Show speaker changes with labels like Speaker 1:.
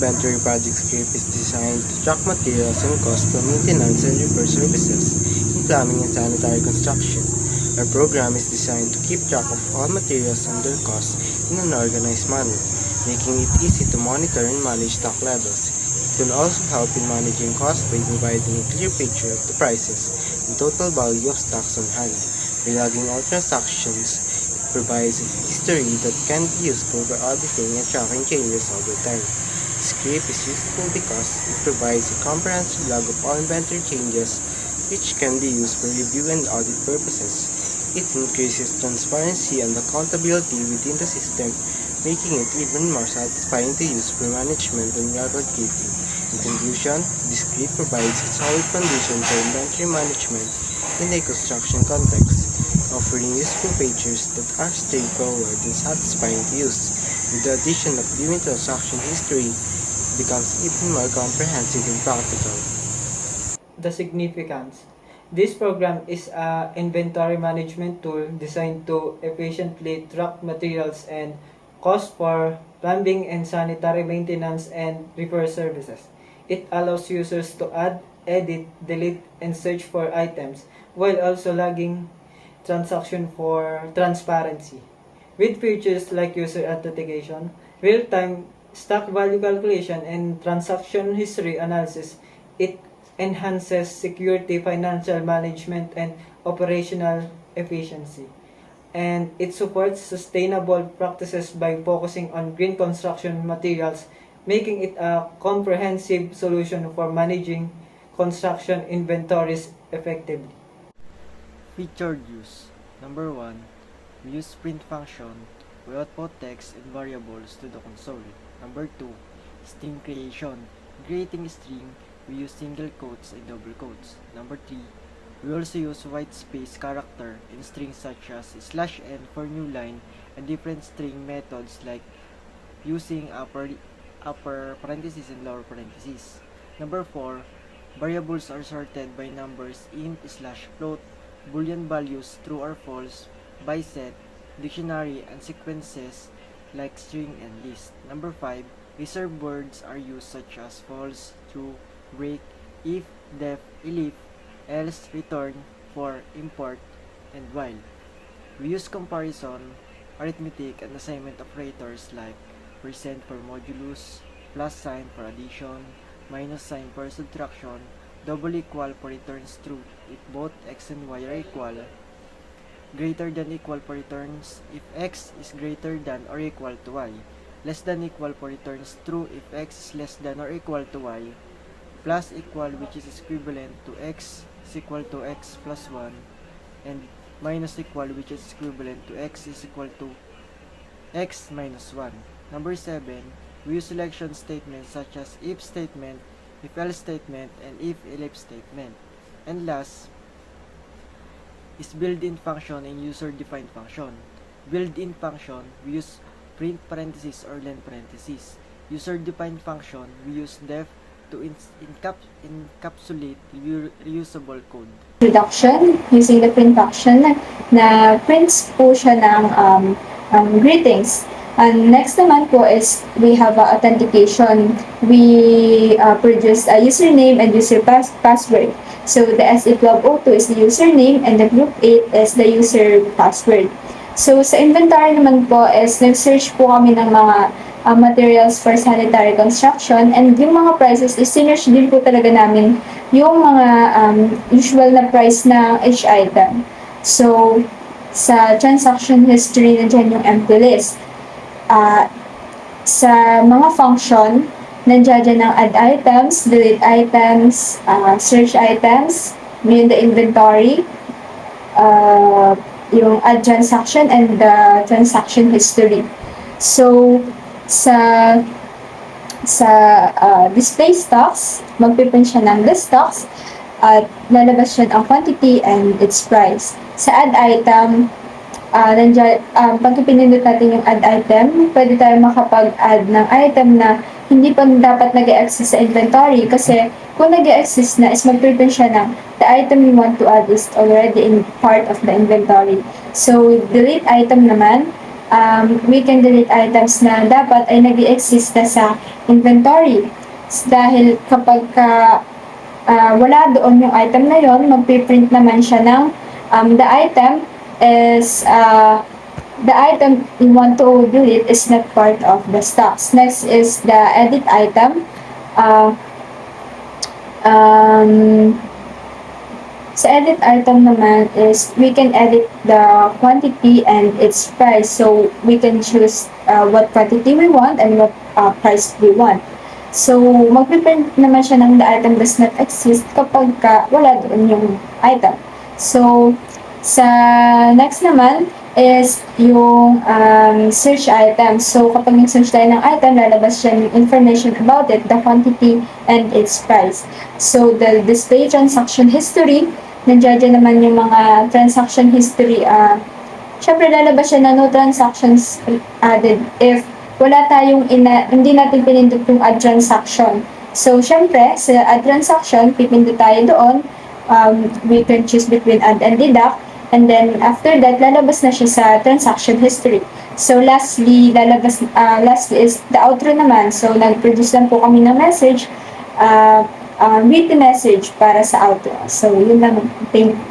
Speaker 1: inventory project script is designed to track materials and costs for maintenance and repair services in plumbing and sanitary construction. Our program is designed to keep track of all materials and their costs in an organized manner, making it easy to monitor and manage stock levels. It will also help in managing costs by providing a clear picture of the prices and total value of stocks on hand. By logging all transactions, it provides a history that can be useful for auditing and tracking changes over time. This script is useful because it provides a comprehensive log of all inventory changes which can be used for review and audit purposes. It increases transparency and accountability within the system, making it even more satisfying to use for management and record keeping. In conclusion, this script provides a solid foundation for inventory management in a construction context, offering useful features that are straightforward and satisfying to use. With the addition of viewing transaction history, it becomes even more comprehensive and practical.
Speaker 2: The significance. This program is an inventory management tool designed to efficiently track materials and costs for plumbing and sanitary maintenance and repair services. It allows users to add, edit, delete, and search for items while also logging transaction for transparency. With features like user authentication, real-time stock value calculation, and transaction history analysis, it enhances security, financial management, and operational efficiency. And it supports sustainable practices by focusing on green construction materials, making it a comprehensive solution for managing construction inventories effectively.
Speaker 3: Featured use. Number 1. We use print function. We output text and variables to the console. Number 2. String creation. Creating a string, we use single quotes and double quotes. Number 3. We also use white space character in strings such as /n for new line and different string methods like using upper parentheses and lower parentheses. Number 4. Variables are sorted by numbers int/float, boolean values true or false, by set, dictionary, and sequences like string and list. Number 5. Reserved words are used such as false, true, break, if, def, elif, else, return, for, import, and while. We use comparison, arithmetic, and assignment operators like percent for modulus, plus sign for addition, minus sign for subtraction, double equal for returns true if both x and y are equal, greater than equal for returns if x is greater than or equal to y, less than equal for returns true if x is less than or equal to y, plus equal which is equivalent to x is equal to x plus 1, and minus equal which is equivalent to x is equal to x minus 1. Number 7. We use selection statements such as if statement, if else statement, and if elif statement. And last is built-in function and user-defined function. Built-in function, we use print parentheses or len parentheses. User-defined function, we use def to encapsulate reusable code.
Speaker 4: Reduction using the print function na prints po siya ng greetings. And next naman po is we have authentication. We produce a username and user password. So the SE1202 is the username and the group 8 is the user password. So sa inventory naman po is nag-search po kami ng mga materials for sanitary construction, and yung mga prices is sinerch din po talaga namin yung mga usual na price na each item. So sa transaction history, nandiyan yung empty list. Sa mga function, nandiyan ng add items, delete items, search items, yun the inventory, yung add transaction, and the transaction history. So sa display stocks, magpiprint siya ng the stocks at lalabas siya ang quantity and its price. Sa add item, pag pinindot natin yung add item, pwede tayo makapag-add ng item na hindi pa dapat nag-e-exist sa inventory, kasi kung nag-e-exist na is magpiprint siya ng the item you want to add is already in part of the inventory. So with delete item naman, we can delete items na dapat ay nag-i-exist na sa inventory. Dahil kapag wala doon yung item na yon, magpiprint naman siya ng the item is the item we want to delete is not part of the stocks. Next is the edit item. Sa edit item naman is we can edit the quantity and its price. So we can choose what quantity we want and what price we want. So magpiprint naman siya ng the item does not exist kapag wala doon yung item. So sa next naman is yung search item. So kapag nag-search tayo ng item, lalabas siya yung information about it, the quantity, and its price. So the display transaction history, nandiyan naman yung mga transaction history. Syempre lalabas siya na no transactions added if wala tayong hindi natin pinindot yung add transaction. So syempre sa add transaction, pipindot tayo doon. We can choose between add and deduct. And then, after that, lalabas na siya sa transaction history. So, lastly is the outro naman. So, nag-produce lang po kami ng message, written message para sa outro. So, yun lang. Thank you.